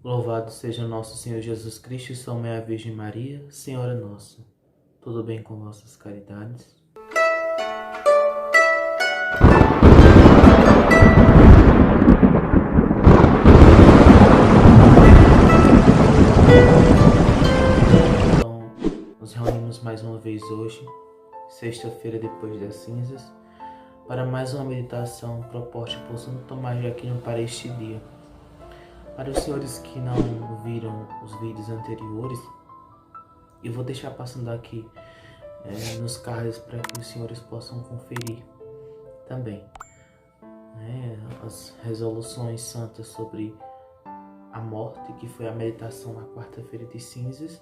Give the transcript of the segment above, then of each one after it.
Louvado seja nosso Senhor Jesus Cristo e São Mãe a Virgem Maria, Senhora Nossa. Tudo bem com vossas caridades? Então, nos reunimos mais uma vez hoje, sexta-feira depois das cinzas, para mais uma meditação proposta por Santo Tomás de Aquino para este dia. Para os senhores que não viram os vídeos anteriores, eu vou deixar passando aqui nos cards para que os senhores possam conferir também as resoluções santas sobre a morte, que foi a meditação na quarta-feira de cinzas,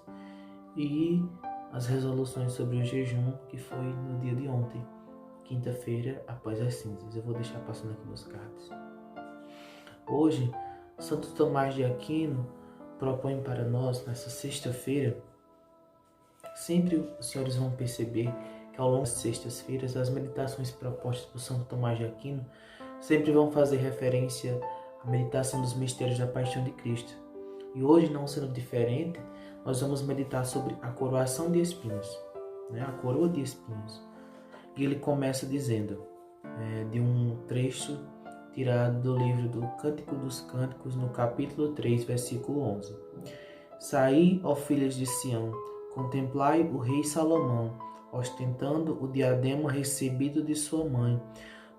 e as resoluções sobre o jejum, que foi no dia de ontem, quinta-feira após as cinzas. Eu vou deixar passando aqui nos cards. Hoje, Santo Tomás de Aquino propõe para nós, nessa sexta-feira, sempre os senhores vão perceber que ao longo das sextas-feiras, as meditações propostas por Santo Tomás de Aquino sempre vão fazer referência à meditação dos mistérios da paixão de Cristo. E hoje, não sendo diferente, nós vamos meditar sobre a coroação de espinhos, a coroa de espinhos. E ele começa dizendo, de um trecho tirado do livro do Cântico dos Cânticos, no capítulo 3, versículo 11. Saí, ó filhas de Sião, contemplai o rei Salomão, ostentando o diadema recebido de sua mãe,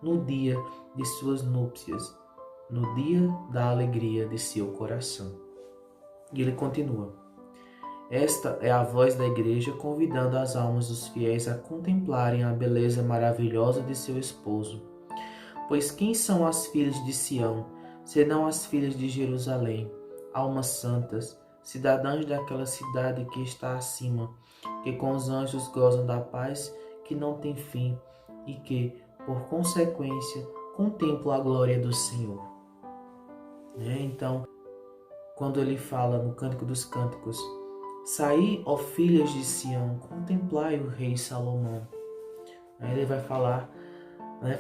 no dia de suas núpcias, no dia da alegria de seu coração. E ele continua. Esta é a voz da igreja convidando as almas dos fiéis a contemplarem a beleza maravilhosa de seu esposo. Pois quem são as filhas de Sião, senão as filhas de Jerusalém, almas santas, cidadãs daquela cidade que está acima, que com os anjos gozam da paz que não tem fim e que, por consequência, contemplam a glória do Senhor. Então, quando ele fala no Cântico dos Cânticos, saí, ó filhas de Sião, contemplai o rei Salomão. Ele vai falar,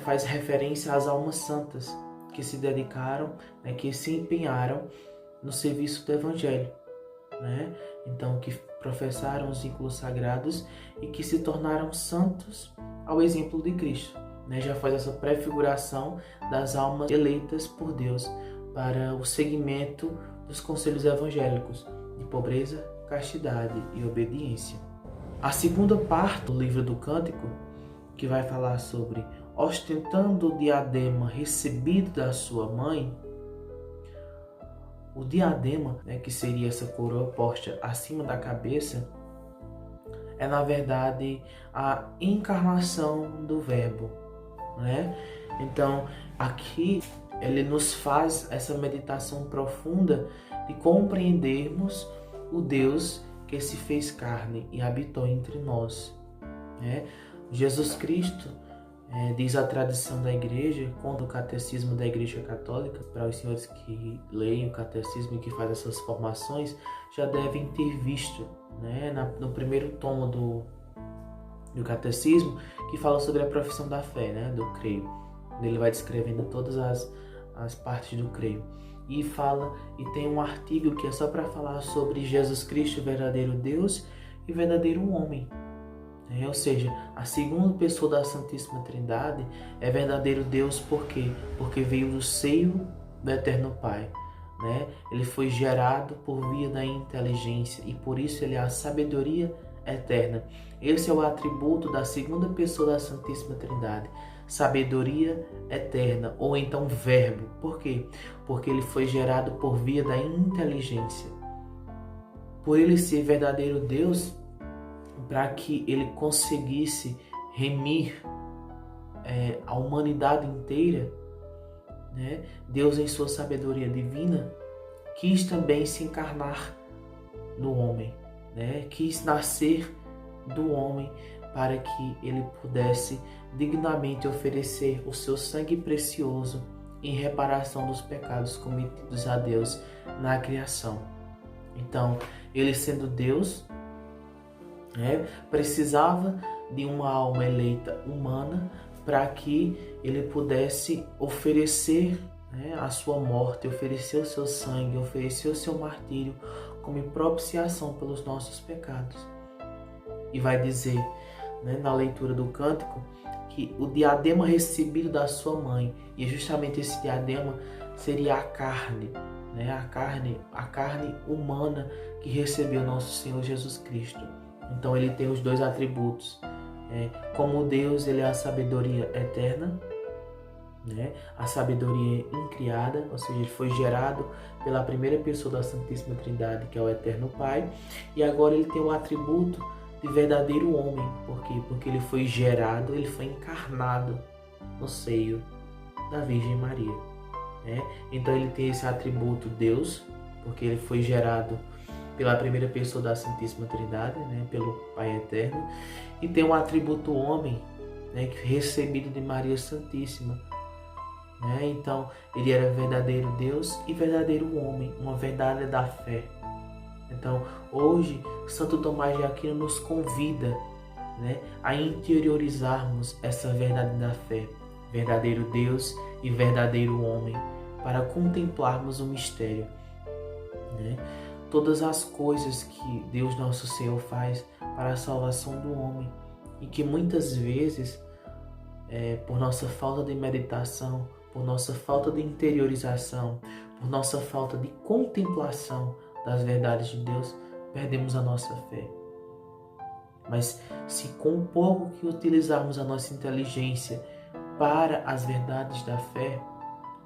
faz referência às almas santas que se dedicaram, que se empenharam no serviço do Evangelho. Então, que professaram os vínculos sagrados e que se tornaram santos ao exemplo de Cristo. Já faz essa prefiguração das almas eleitas por Deus para o seguimento dos conselhos evangélicos de pobreza, castidade e obediência. A segunda parte do livro do Cântico, que vai falar sobre ostentando o diadema recebido da sua mãe, o diadema, que seria essa coroa posta acima da cabeça, é na verdade a encarnação do Verbo. Então, aqui ele nos faz essa meditação profunda de compreendermos o Deus que se fez carne e habitou entre nós. Jesus Cristo, diz a tradição da igreja, conta o catecismo da Igreja Católica, para os senhores que leem o catecismo e que fazem essas formações, já devem ter visto, no primeiro tomo do catecismo, que fala sobre a profissão da fé, do creio. Ele vai descrevendo todas as partes do creio. E fala, e tem um artigo que é só para falar sobre Jesus Cristo, verdadeiro Deus e verdadeiro homem. Ou seja, a segunda pessoa da Santíssima Trindade é verdadeiro Deus, por quê? Porque veio do seio do Eterno Pai. Ele foi gerado por via da inteligência e por isso ele é a sabedoria eterna. Esse é o atributo da segunda pessoa da Santíssima Trindade. Sabedoria eterna, ou então verbo. Por quê? Porque ele foi gerado por via da inteligência. Por ele ser verdadeiro Deus, para que ele conseguisse remir a humanidade inteira, Deus, em sua sabedoria divina, quis também se encarnar no homem, quis nascer do homem para que ele pudesse dignamente oferecer o seu sangue precioso em reparação dos pecados cometidos a Deus na criação. Então, ele sendo Deus, precisava de uma alma eleita humana para que ele pudesse oferecer né, a sua morte, ofereceu o seu sangue, ofereceu o seu martírio como propiciação pelos nossos pecados. E vai dizer, né, na leitura do cântico, que o diadema recebido da sua mãe, e justamente esse diadema seria a carne, né, a carne humana que recebeu nosso Senhor Jesus Cristo. Então ele tem os dois atributos. Como Deus, ele é a sabedoria eterna, né, a sabedoria incriada, ou seja, ele foi gerado pela primeira pessoa da Santíssima Trindade, que é o Eterno Pai, e agora ele tem o atributo de verdadeiro homem. Por quê? Porque ele foi gerado, ele foi encarnado no seio da Virgem Maria, né? Então ele tem esse atributo Deus, porque ele foi gerado pela primeira pessoa da Santíssima Trindade, né, pelo Pai Eterno, e tem um atributo homem, né, recebido de Maria Santíssima, né? Então ele era verdadeiro Deus e verdadeiro homem, uma verdade da fé. Então, hoje, Santo Tomás de Aquino nos convida, né, a interiorizarmos essa verdade da fé, verdadeiro Deus e verdadeiro homem, para contemplarmos o mistério, né? Todas as coisas que Deus Nosso Senhor faz para a salvação do homem e que muitas vezes, por nossa falta de meditação, por nossa falta de interiorização, por nossa falta de contemplação das verdades de Deus, perdemos a nossa fé. Mas se com o pouco que utilizarmos a nossa inteligência para as verdades da fé,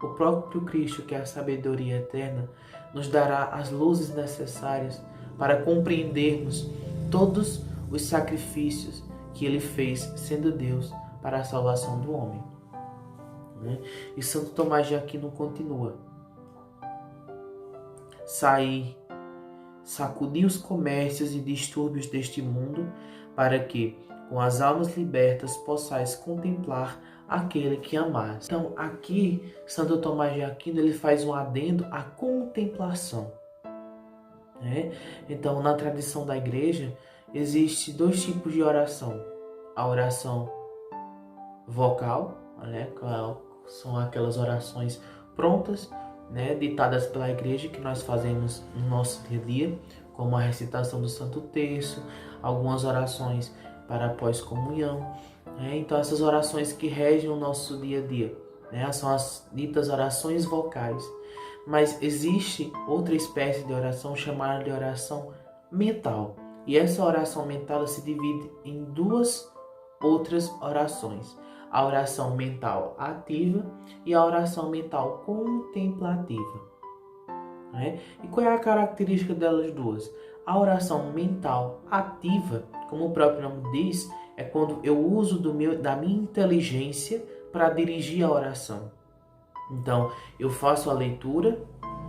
o próprio Cristo, que é a sabedoria eterna, nos dará as luzes necessárias para compreendermos todos os sacrifícios que ele fez, sendo Deus, para a salvação do homem, né? E Santo Tomás de Aquino continua: sair, sacudir os comércios e distúrbios deste mundo, para que, com as almas libertas, possais contemplar aquele que amais. Então, aqui, Santo Tomás de Aquino, ele faz um adendo à contemplação, né? Então, na tradição da igreja, existe dois tipos de oração. A oração vocal, né, são aquelas orações prontas, né, ditadas pela igreja, que nós fazemos no nosso dia a dia, como a recitação do Santo Terço, algumas orações para a pós-comunhão, né? Então essas orações que regem o nosso dia a dia, né, são as ditas orações vocais. Mas existe outra espécie de oração chamada de oração mental, e essa oração mental se divide em duas outras orações: a oração mental ativa e a oração mental contemplativa, né? E qual é a característica delas duas? A oração mental ativa, como o próprio nome diz, é quando eu uso da minha inteligência para dirigir a oração. Então, eu faço a leitura,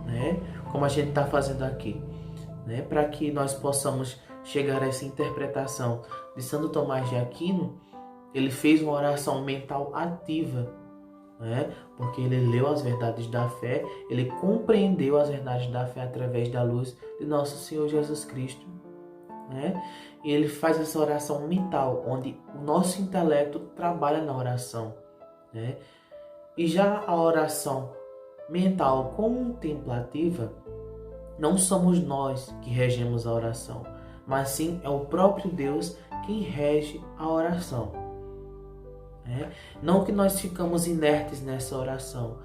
né, como a gente está fazendo aqui, né, para que nós possamos chegar a essa interpretação de Santo Tomás de Aquino. Ele fez uma oração mental ativa, né? Porque ele leu as verdades da fé, ele compreendeu as verdades da fé através da luz de nosso Senhor Jesus Cristo, né? E ele faz essa oração mental, onde o nosso intelecto trabalha na oração, né? E já a oração mental contemplativa, não somos nós que regemos a oração, mas sim é o próprio Deus quem rege a oração. Não que nós ficamos inertes nessa oração,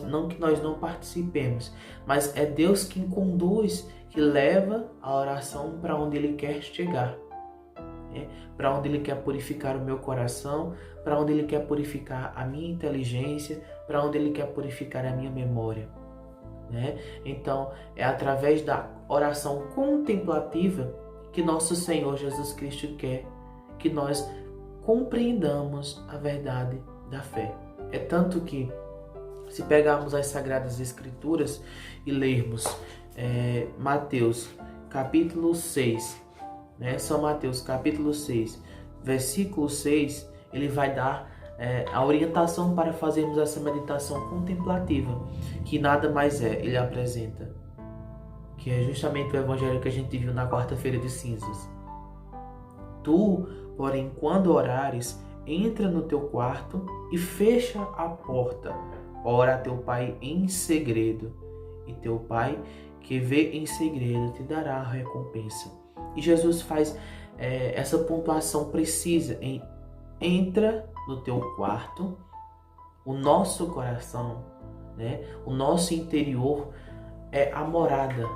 não que nós não participemos, mas é Deus quem conduz, que leva a oração para onde Ele quer chegar, para onde Ele quer purificar o meu coração, para onde Ele quer purificar a minha inteligência, para onde Ele quer purificar a minha memória, né? Então é através da oração contemplativa que nosso Senhor Jesus Cristo quer que nós compreendamos a verdade da fé. É tanto que, se pegarmos as Sagradas Escrituras e lermos Mateus capítulo 6, né? São Mateus capítulo 6, versículo 6, ele vai dar a orientação para fazermos essa meditação contemplativa, que nada mais é, ele apresenta, que é justamente o evangelho que a gente viu na quarta-feira de cinzas. Tu, porém, quando orares, entra no teu quarto e fecha a porta. ora a teu pai em segredo, e teu pai que vê em segredo te dará a recompensa. E Jesus faz essa pontuação precisa em entra no teu quarto, o nosso coração, né? O nosso interior é a morada,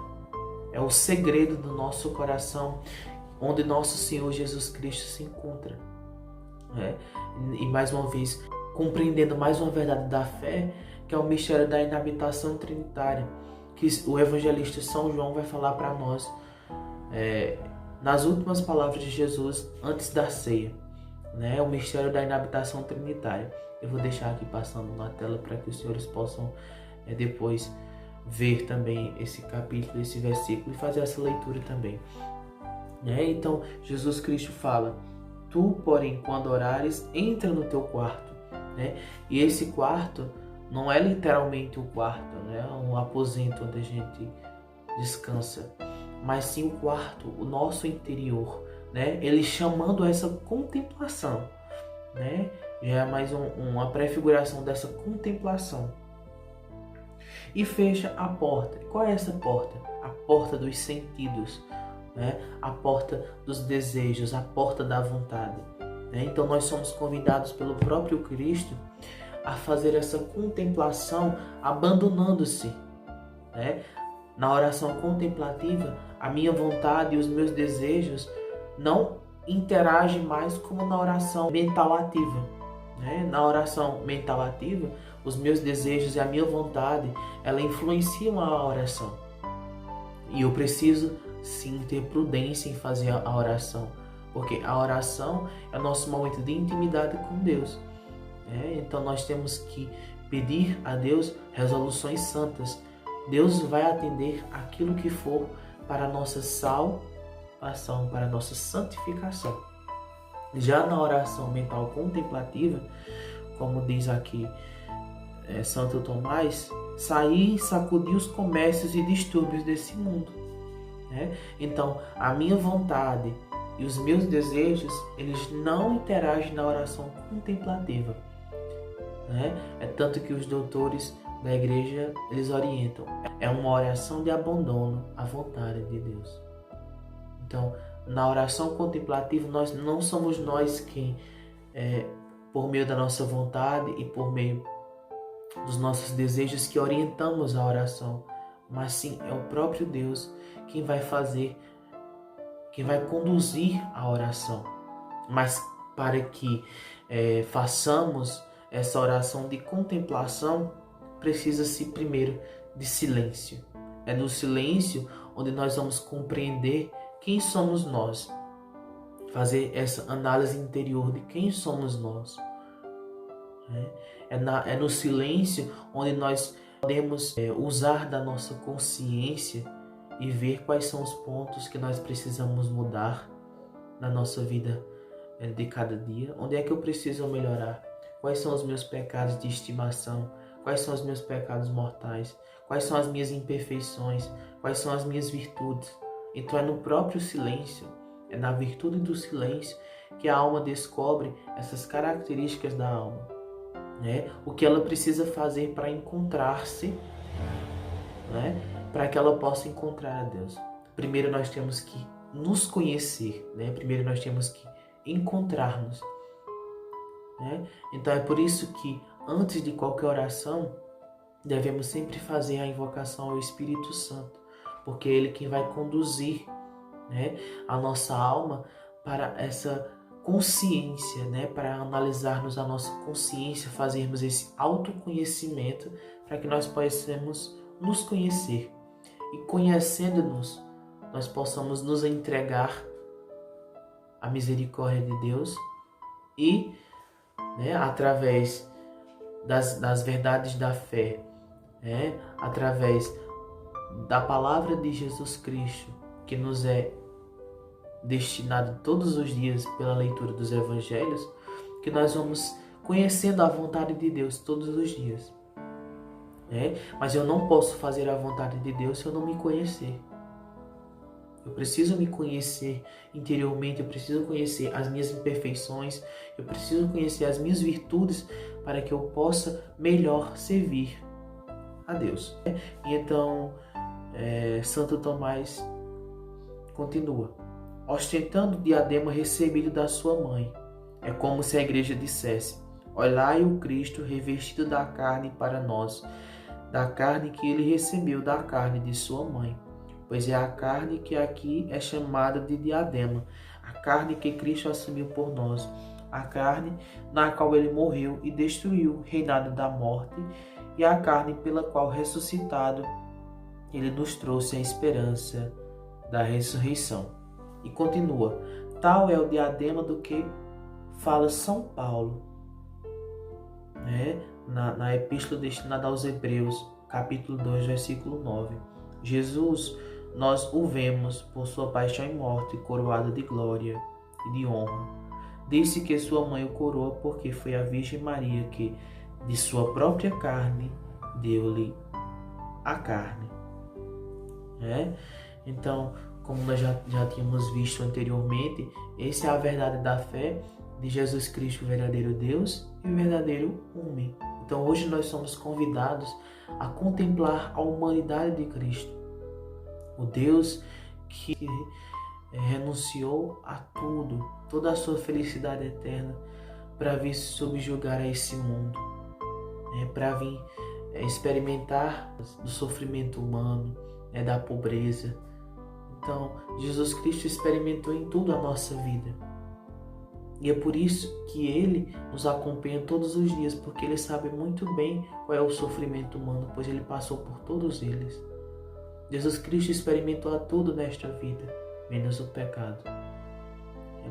é o segredo do nosso coração, onde nosso Senhor Jesus Cristo se encontra, né? E mais uma vez, compreendendo mais uma verdade da fé, que é o mistério da inabitação trinitária, que o evangelista São João vai falar para nós nas últimas palavras de Jesus antes da ceia, né? O mistério da inabitação trinitária. Eu vou deixar aqui passando na tela para que os senhores possam depois ver também esse capítulo, esse versículo e fazer essa leitura também. Então, Jesus Cristo fala: tu, porém, quando orares, entra no teu quarto. E esse quarto não é literalmente o quarto, um aposento onde a gente descansa, mas sim o quarto, o nosso interior, ele chamando a essa contemplação, já é mais uma prefiguração dessa contemplação. E fecha a porta. Qual é essa porta? A porta dos sentidos, a porta dos desejos, a porta da vontade. Então nós somos convidados pelo próprio Cristo a fazer essa contemplação abandonando-se. Na oração contemplativa, a minha vontade e os meus desejos não interagem mais como na oração mental ativa. Na oração mental ativa, os meus desejos e a minha vontade, ela influenciam a oração. E eu preciso sim ter prudência em fazer a oração, porque a oração é o nosso momento de intimidade com Deus. Então nós temos que pedir a Deus resoluções santas. Deus vai atender aquilo que for para a nossa salvação, para a nossa santificação. Já na oração mental contemplativa, como diz aqui Santo Tomás, sair e sacudir os comércios e distúrbios desse mundo. Então, a minha vontade e os meus desejos, eles não interagem na oração contemplativa. É tanto que os doutores da igreja, eles orientam. É uma oração de abandono à vontade de Deus. Então, na oração contemplativa, nós não somos nós quem, por meio da nossa vontade e por meio dos nossos desejos, que orientamos a oração, mas sim é o próprio Deus quem vai fazer, quem vai conduzir a oração. Mas para que façamos essa oração de contemplação, precisa-se primeiro de silêncio. É no silêncio onde nós vamos compreender quem somos nós. Fazer essa análise interior de quem somos nós. É no silêncio onde nós podemos usar da nossa consciência e ver quais são os pontos que nós precisamos mudar na nossa vida de cada dia. Onde é que eu preciso melhorar? Quais são os meus pecados de estimação? Quais são os meus pecados mortais? Quais são as minhas imperfeições? Quais são as minhas virtudes? Então é no próprio silêncio, é na virtude do silêncio que a alma descobre essas características da alma. O que ela precisa fazer para encontrar-se, para que ela possa encontrar a Deus. Primeiro nós temos que nos conhecer, primeiro nós temos que encontrar-nos. Então é por isso que antes de qualquer oração devemos sempre fazer a invocação ao Espírito Santo, porque é Ele quem vai conduzir a nossa alma para essa consciência, para analisarmos a nossa consciência, fazermos esse autoconhecimento para que nós possamos nos conhecer. E conhecendo-nos, nós possamos nos entregar à misericórdia de Deus e, através das verdades da fé, através da palavra de Jesus Cristo, que nos é destinado todos os dias pela leitura dos evangelhos, que nós vamos conhecendo a vontade de Deus todos os dias. Mas eu não posso fazer a vontade de Deus se eu não me conhecer. Eu preciso me conhecer interiormente, eu preciso conhecer as minhas imperfeições, eu preciso conhecer as minhas virtudes para que eu possa melhor servir a Deus. E então, Santo Tomás continua: ostentando o diadema recebido da sua mãe, é como se a igreja dissesse: olhai o Cristo revestido da carne para nós, da carne que ele recebeu da carne de sua mãe. Pois é a carne que aqui é chamada de diadema, a carne que Cristo assumiu por nós, a carne na qual ele morreu e destruiu o reinado da morte, e a carne pela qual, ressuscitado, ele nos trouxe a esperança da ressurreição. E continua: tal é o diadema do que fala São Paulo, na epístola destinada aos Hebreus, capítulo 2, versículo 9. Jesus, nós o vemos por sua paixão e morte, coroado de glória e de honra. Disse que sua mãe o coroa porque foi a Virgem Maria que, de sua própria carne, deu-lhe a carne. Então, como nós já tínhamos visto anteriormente, essa é a verdade da fé de Jesus Cristo, o verdadeiro Deus e o verdadeiro homem. Então, hoje nós somos convidados a contemplar a humanidade de Cristo, o Deus que renunciou a tudo, toda a sua felicidade eterna, para vir subjugar a esse mundo, para vir experimentar do sofrimento humano, da pobreza. Então, Jesus Cristo experimentou em tudo a nossa vida. E é por isso que Ele nos acompanha todos os dias, porque Ele sabe muito bem qual é o sofrimento humano, pois Ele passou por todos eles. Jesus Cristo experimentou a tudo nesta vida, menos o pecado.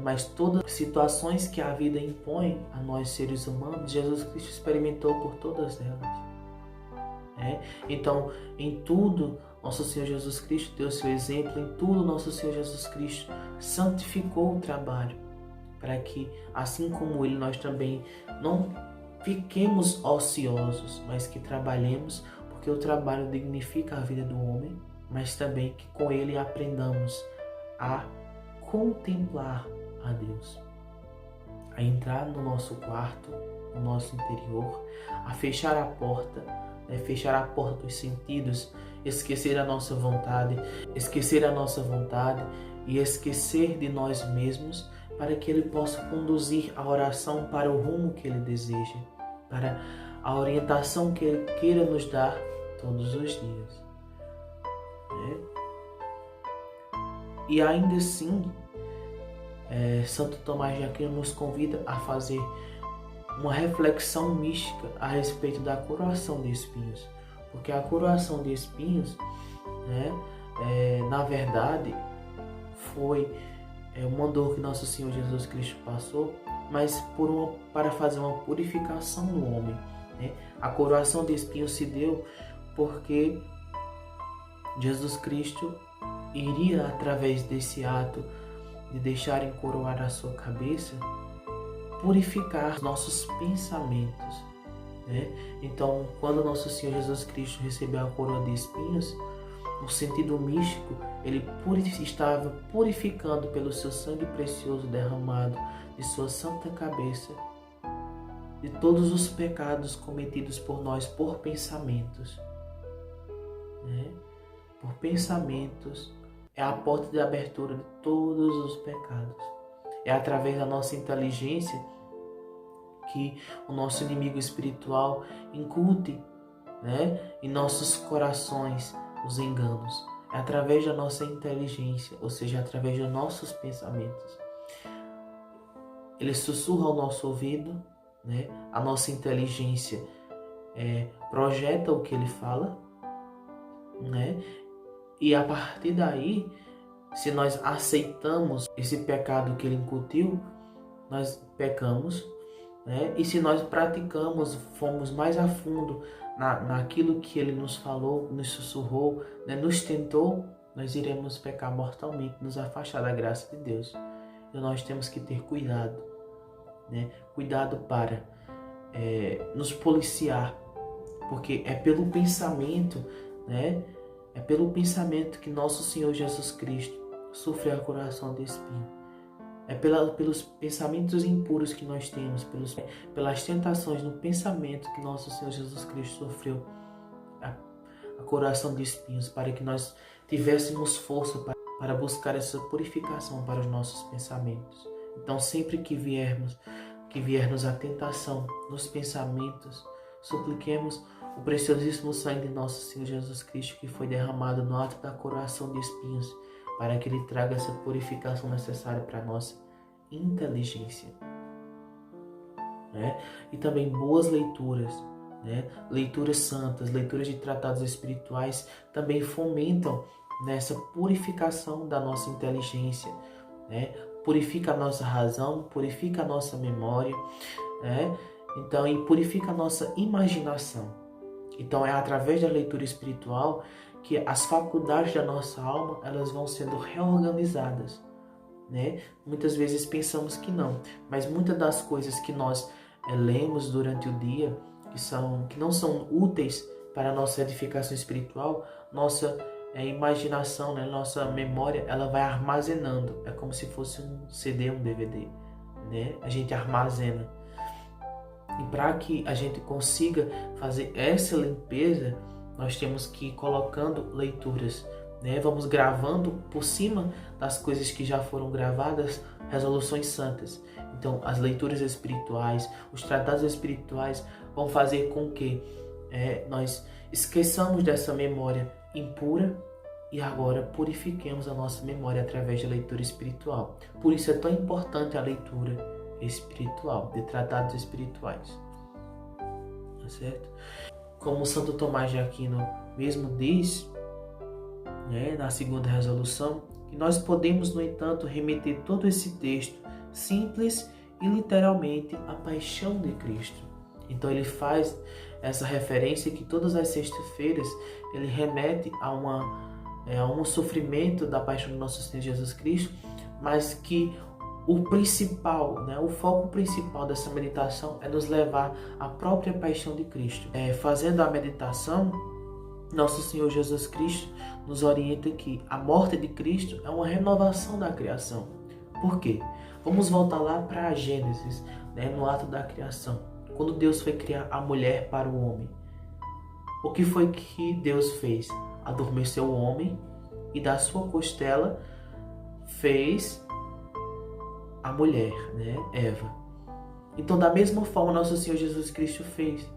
Mas todas as situações que a vida impõe a nós seres humanos, Jesus Cristo experimentou por todas elas. Então, em tudo, nosso Senhor Jesus Cristo deu seu exemplo, em tudo nosso Senhor Jesus Cristo santificou o trabalho, para que, assim como Ele, nós também não fiquemos ociosos, mas que trabalhemos, porque o trabalho dignifica a vida do homem, mas também que com Ele aprendamos a contemplar a Deus, a entrar no nosso quarto, no nosso interior, a fechar a porta dos sentidos, esquecer a nossa vontade e esquecer de nós mesmos, para que Ele possa conduzir a oração para o rumo que Ele deseja, para a orientação que Ele queira nos dar todos os dias. E ainda assim, Santo Tomás de Aquino nos convida a fazer uma reflexão mística a respeito da coroação de espinhos, porque a coroação de espinhos, na verdade, foi uma dor que nosso Senhor Jesus Cristo passou, mas para fazer uma purificação no homem. A coroação de espinhos se deu porque Jesus Cristo iria, através desse ato de deixar encoroar a sua cabeça, purificar nossos pensamentos. Então, quando nosso Senhor Jesus Cristo recebeu a coroa de espinhos, no sentido místico, Ele estava purificando pelo seu sangue precioso derramado de sua santa cabeça de todos os pecados cometidos por nós por pensamentos. Por pensamentos é a porta de abertura de todos os pecados. É através da nossa inteligência que o nosso inimigo espiritual incute, em nossos corações os enganos. É através da nossa inteligência, ou seja, através dos nossos pensamentos. Ele sussurra ao nosso ouvido, a nossa inteligência projeta o que ele fala, e a partir daí, se nós aceitamos esse pecado que ele incutiu, nós pecamos, e se nós praticamos, fomos mais a fundo naquilo que ele nos falou, nos sussurrou, nos tentou, nós iremos pecar mortalmente, nos afastar da graça de Deus. E nós temos que ter cuidado, cuidado para nos policiar, porque é pelo pensamento, é pelo pensamento que nosso Senhor Jesus Cristo, sofrer a coroação de espinho. É pelos pensamentos impuros que nós temos, pelas tentações no pensamento que nosso Senhor Jesus Cristo sofreu a coroação de espinhos, para que nós tivéssemos força para buscar essa purificação para os nossos pensamentos. Então, sempre que vier-nos a tentação nos pensamentos, supliquemos o preciosíssimo sangue de nosso Senhor Jesus Cristo, que foi derramado no ato da coroação de espinhos, para que Ele traga essa purificação necessária para a nossa inteligência. E também boas leituras, leituras santas, leituras de tratados espirituais, também fomentam nessa purificação da nossa inteligência, purifica a nossa razão, purifica a nossa memória, então, e purifica a nossa imaginação. Então, é através da leitura espiritual que as faculdades da nossa alma, elas vão sendo reorganizadas, Muitas vezes pensamos que não, mas muitas das coisas que nós lemos durante o dia, que não são úteis para a nossa edificação espiritual, nossa imaginação, nossa memória, ela vai armazenando. É como se fosse um CD, um DVD, A gente armazena. E para que a gente consiga fazer essa limpeza, nós temos que ir colocando leituras, Vamos gravando por cima das coisas que já foram gravadas, resoluções santas. Então, as leituras espirituais, os tratados espirituais vão fazer com que nós esqueçamos dessa memória impura e agora purifiquemos a nossa memória através da leitura espiritual. Por isso é tão importante a leitura espiritual, de tratados espirituais. Tá certo? Como Santo Tomás de Aquino mesmo diz, na segunda resolução, que nós podemos, no entanto, remeter todo esse texto simples e literalmente à paixão de Cristo. Então ele faz essa referência que todas as sextas-feiras ele remete a um sofrimento da paixão do nosso Senhor Jesus Cristo, mas que o principal, o foco principal dessa meditação é nos levar à própria paixão de Cristo. Fazendo a meditação, nosso Senhor Jesus Cristo nos orienta que a morte de Cristo é uma renovação da criação. Por quê? Vamos voltar lá para a Gênesis, no ato da criação. Quando Deus foi criar a mulher para o homem, o que foi que Deus fez? Adormeceu o homem e da sua costela fez a mulher, Eva. Então, da mesma forma, nosso Senhor Jesus Cristo fez,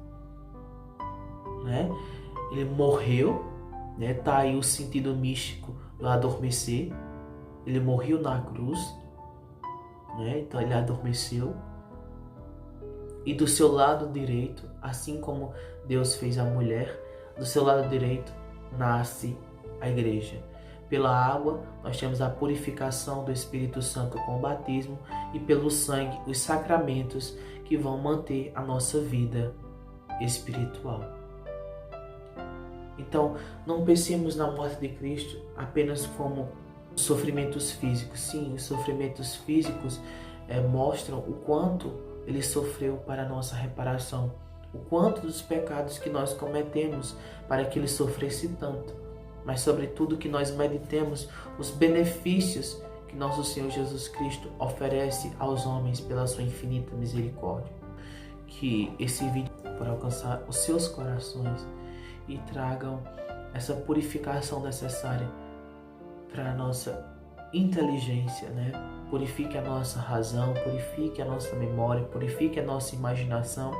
Ele morreu, tá aí o sentido místico do adormecer. Ele morreu na cruz, então ele adormeceu. E do seu lado direito, assim como Deus fez a mulher, do seu lado direito nasce a igreja. Pela água, nós temos a purificação do Espírito Santo com o batismo, e pelo sangue, os sacramentos que vão manter a nossa vida espiritual. Então, não pensemos na morte de Cristo apenas como sofrimentos físicos. Sim, os sofrimentos físicos mostram o quanto Ele sofreu para a nossa reparação, o quanto dos pecados que nós cometemos para que Ele sofresse tanto, mas sobretudo que nós meditemos os benefícios que nosso Senhor Jesus Cristo oferece aos homens pela sua infinita misericórdia. Que esse vídeo possa alcançar os seus corações e tragam essa purificação necessária para a nossa inteligência, Purifique a nossa razão, purifique a nossa memória, purifique a nossa imaginação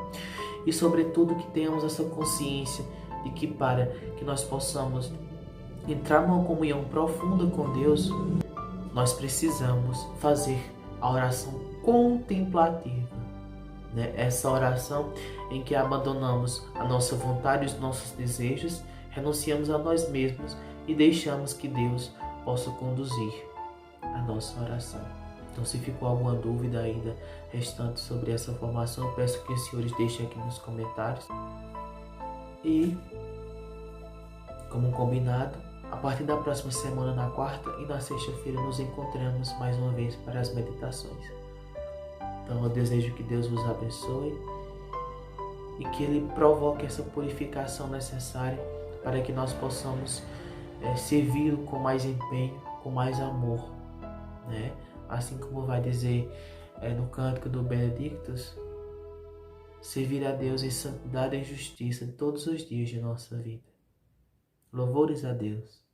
e, sobretudo, que tenhamos essa consciência de que para que nós possamos entrar numa comunhão profunda com Deus, nós precisamos fazer a oração contemplativa, Essa oração em que abandonamos a nossa vontade e os nossos desejos, renunciamos a nós mesmos e deixamos que Deus possa conduzir a nossa oração. Então, se ficou alguma dúvida ainda restante sobre essa formação, eu peço que os senhores deixem aqui nos comentários. E, como combinado, a partir da próxima semana, na quarta e na sexta-feira, nos encontramos mais uma vez para as meditações. Então, eu desejo que Deus vos abençoe e que Ele provoque essa purificação necessária para que nós possamos servi-lo com mais empenho, com mais amor, né? Assim como vai dizer no cântico do Benedictus, servir a Deus em santidade e justiça todos os dias de nossa vida. Louvores a Deus.